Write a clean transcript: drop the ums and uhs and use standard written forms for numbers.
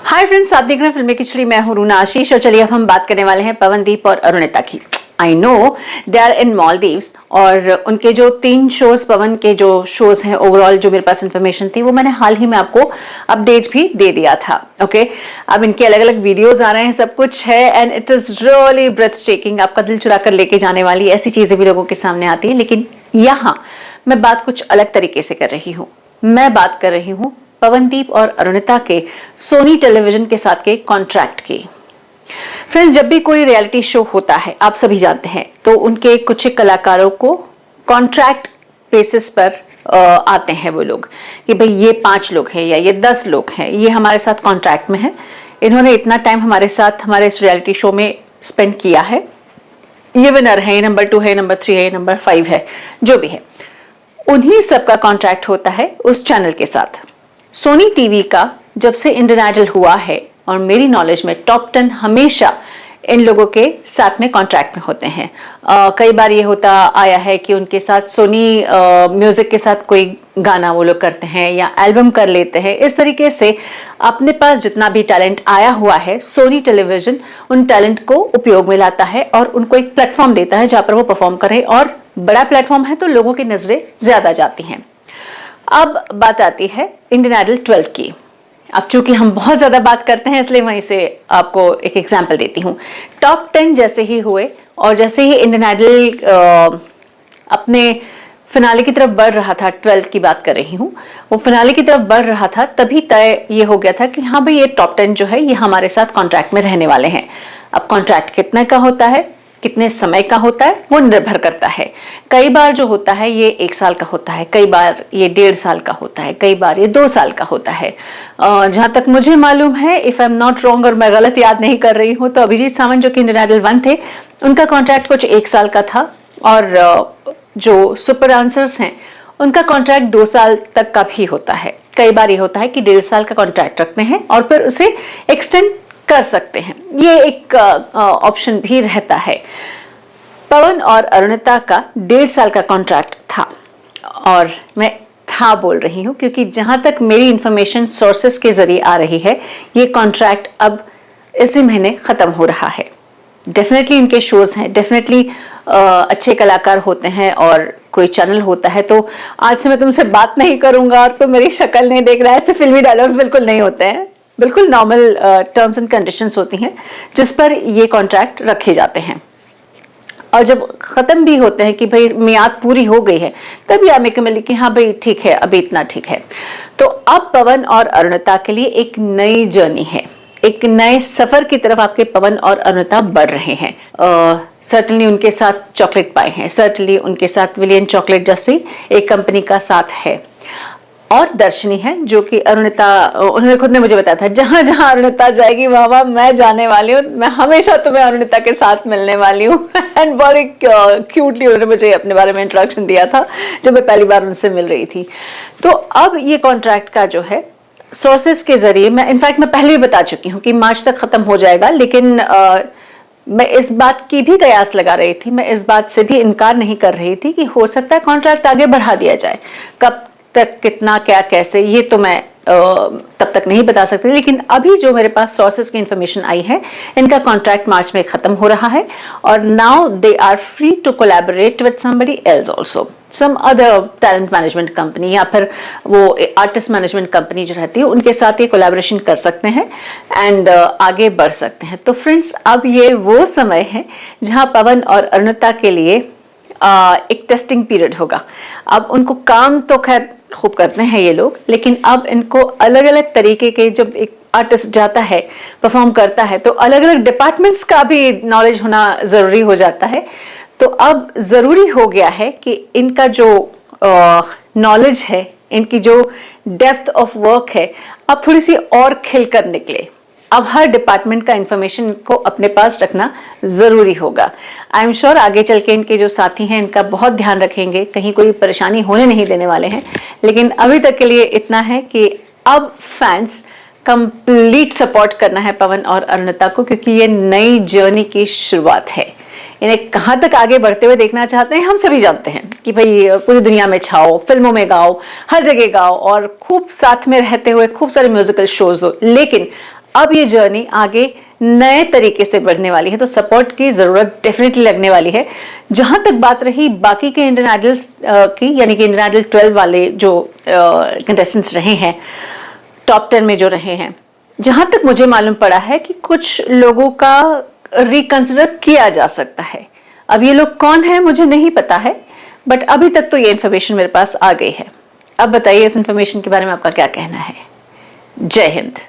Hi friends, आप देख रहे हैं फिल्मी खिचड़ी। मैं हूं रूना आशीष और चलिए अब हम बात करने वाले हैं पवनदीप और अरुणिता की। I know they are in Maldives और उनके जो 3 शोज, पवन के जो शोज हैं, ओवरऑल जो मेरे पास इंफॉर्मेशन थी वो मैंने हाल ही में आपको अपडेट भी दे दिया था। ओके, अब इनके अलग अलग वीडियोस आ रहे हैं, सब कुछ है and it is really breathtaking. आपका दिल चुरा कर लेके जाने वाली ऐसी चीजें भी लोगों के सामने आती है। लेकिन यहाँ मैं बात कुछ अलग तरीके से कर रही हूँ। मैं बात कर रही हूँ पवनदीप और अरुणिता के सोनी टेलीविजन के साथ के कॉन्ट्रैक्ट की। फ्रेंड्स, जब भी कोई रियलिटी शो होता है, आप सभी जानते हैं, तो उनके कुछ कलाकारों को कॉन्ट्रैक्ट बेसिस पर आते हैं वो लोग कि भाई ये 5 लोग हैं या ये 10 लोग हैं, ये हमारे साथ कॉन्ट्रैक्ट में है, इन्होंने इतना टाइम हमारे साथ हमारे इस रियलिटी शो में स्पेंड किया है, ये विनर है, ये नंबर 2 है, नंबर 3 है, नंबर 5 है, जो भी है, उन्हीं सबका कॉन्ट्रैक्ट होता है उस चैनल के साथ। सोनी टीवी का जब से इंडियन आइडल हुआ है, और मेरी नॉलेज में टॉप 10 हमेशा इन लोगों के साथ में कॉन्ट्रैक्ट में होते हैं। कई बार ये होता आया है कि उनके साथ सोनी म्यूजिक के साथ कोई गाना वो लोग करते हैं या एल्बम कर लेते हैं। इस तरीके से अपने पास जितना भी टैलेंट आया हुआ है, सोनी टेलीविजन उन टैलेंट को उपयोग में लाता है और उनको एक प्लेटफॉर्म देता है जहां पर वो परफॉर्म करें, और बड़ा प्लेटफॉर्म है तो लोगों की नजरें ज्यादा जाती हैं। अब बात आती है इंडियन आइडल 12 की। अब चूंकि हम बहुत ज्यादा बात करते हैं इसलिए वहीं से आपको एक एग्जांपल देती हूँ। टॉप 10 जैसे ही हुए और जैसे ही इंडियन आइडल अपने फिनाले की तरफ बढ़ रहा था, 12 की बात कर रही हूँ, वो फिनाले की तरफ बढ़ रहा था, तभी तय ये हो गया था कि हाँ भाई, ये टॉप 10 जो है ये हमारे साथ कॉन्ट्रैक्ट में रहने वाले हैं। अब कॉन्ट्रैक्ट कितने का होता है, कितने समय का होता है, वो निर्भर करता है। कई बार जो होता है ये 1 साल का होता है, कई बार ये 1.5 साल का होता है, कई बार ये 2 साल का होता है। जहां तक मुझे मालूम है, if I am not wrong और मैं गलत याद नहीं कर रही हूँ, तो अभिजीत सावंत जो कि इंडियन आइडल 1 थे, उनका कॉन्ट्रैक्ट कुछ 1 साल का था, और जो सुपर डांसर्स हैं उनका कॉन्ट्रैक्ट 2 साल तक का भी होता है। कई बार ये होता है कि 1.5 साल का कॉन्ट्रैक्ट रखते हैं और फिर उसे एक्सटेंड कर सकते हैं, ये एक ऑप्शन भी रहता है। पवन और अरुणिता का 1.5 साल का कॉन्ट्रैक्ट था, और मैं था बोल रही हूं क्योंकि जहां तक मेरी इंफॉर्मेशन सोर्सेस के जरिए आ रही है, ये कॉन्ट्रैक्ट अब इसी महीने खत्म हो रहा है। डेफिनेटली इनके शोज हैं, डेफिनेटली अच्छे कलाकार होते हैं, और कोई चैनल होता है तो आज से मैं तुमसे बात नहीं करूंगा और तो मेरी शक्ल नहीं देख रहा है, ऐसे फिल्मी डायलॉग्स बिल्कुल नहीं होते हैं। बिल्कुल नॉर्मल टर्म्स एंड कंडीशंस होती हैं जिस पर ये कॉन्ट्रैक्ट रखे जाते हैं, और जब खत्म भी होते हैं कि भाई मियाद पूरी हो गई है, तभी एमिकली कि हाँ भाई ठीक है, अभी इतना ठीक है। तो अब पवन और अरुणिता के लिए एक नई जर्नी है, एक नए सफर की तरफ आपके पवन और अरुणिता बढ़ रहे हैं। सर्टनली उनके साथ चॉकलेट पाए हैं, सर्टनली उनके साथ विलियन चॉकलेट जैसी एक कंपनी का साथ है, और दर्शनी है जो कि अरुणिता, उन्होंने खुद ने मुझे बताया था, जहां जहां अरुणिता जाएगी वहां वहां मैं जाने वाली हूँ, मैं हमेशा तुम्हें अरुणिता के साथ मिलने वाली हूँ। एंड बहुत क्यूटली उन्होंने मुझे अपने बारे में इंट्रोडक्शन दिया था जब मैं पहली बार उनसे मिल रही थी। तो अब ये कॉन्ट्रैक्ट का जो है सोर्सेस के जरिए, मैं इनफैक्ट मैं पहले भी बता चुकी हूँ कि मार्च तक खत्म हो जाएगा, लेकिन मैं इस बात की भी कयास लगा रही थी, मैं इस बात से भी इनकार नहीं कर रही थी कि हो सकता है कॉन्ट्रैक्ट आगे बढ़ा दिया जाए। कब तक, कितना, क्या, कैसे, ये तो मैं तब तक नहीं बता सकती, लेकिन अभी जो मेरे पास सोर्सेस की इंफॉर्मेशन आई है, इनका कॉन्ट्रैक्ट मार्च में खत्म हो रहा है, और now they are free to collaborate with somebody else also, some other talent management company या फिर वो आर्टिस्ट मैनेजमेंट कंपनी जो रहती है, उनके साथ ये कोलैबोरेशन कर सकते हैं एंड आगे बढ़ सकते हैं। तो फ्रेंड्स, अब ये वो समय है जहां पवन और अरुणिता के लिए एक टेस्टिंग पीरियड होगा। अब उनको काम तो खैर खूब करते हैं ये लोग, लेकिन अब इनको अलग अलग तरीके के, जब एक आर्टिस्ट जाता है, परफॉर्म करता है, तो अलग अलग डिपार्टमेंट्स का भी नॉलेज होना जरूरी हो जाता है। तो अब जरूरी हो गया है कि इनका जो नॉलेज है, इनकी जो डेप्थ ऑफ वर्क है, अब थोड़ी सी और खिल कर निकले। अब हर डिपार्टमेंट का इंफॉर्मेशन को अपने पास रखना जरूरी होगा। आई एम श्योर आगे चल के इनके जो साथी हैं इनका बहुत ध्यान रखेंगे, कहीं कोई परेशानी होने नहीं देने वाले हैं। लेकिन अभी तक के लिए इतना है कि अब फैंस कंप्लीट सपोर्ट करना है पवन और अरुणिता को, क्योंकि ये नई जर्नी की शुरुआत है। इन्हें कहाँ तक आगे बढ़ते हुए देखना चाहते हैं, हम सभी जानते हैं कि भाई पूरी दुनिया में छाओ, फिल्मों में गाओ, हर जगह गाओ और खूब साथ में रहते हुए खूब सारे म्यूजिकल शोज हो। लेकिन अब ये जर्नी आगे नए तरीके से बढ़ने वाली है, तो सपोर्ट की जरूरत डेफिनेटली लगने वाली है। जहां तक बात रही बाकी के इंडियन आइडल्स की, यानी कि इंडियन आइडल 12 वाले जो कंटेस्टेंट्स रहे हैं, टॉप 10 में जो रहे हैं, जहां तक मुझे मालूम पड़ा है कि कुछ लोगों का रिकंसिडर किया जा सकता है। अब ये लोग कौन है मुझे नहीं पता है, बट अभी तक तो ये इन्फॉर्मेशन मेरे पास आ गई है। अब बताइए इस इन्फॉर्मेशन के बारे में आपका क्या कहना है। जय हिंद।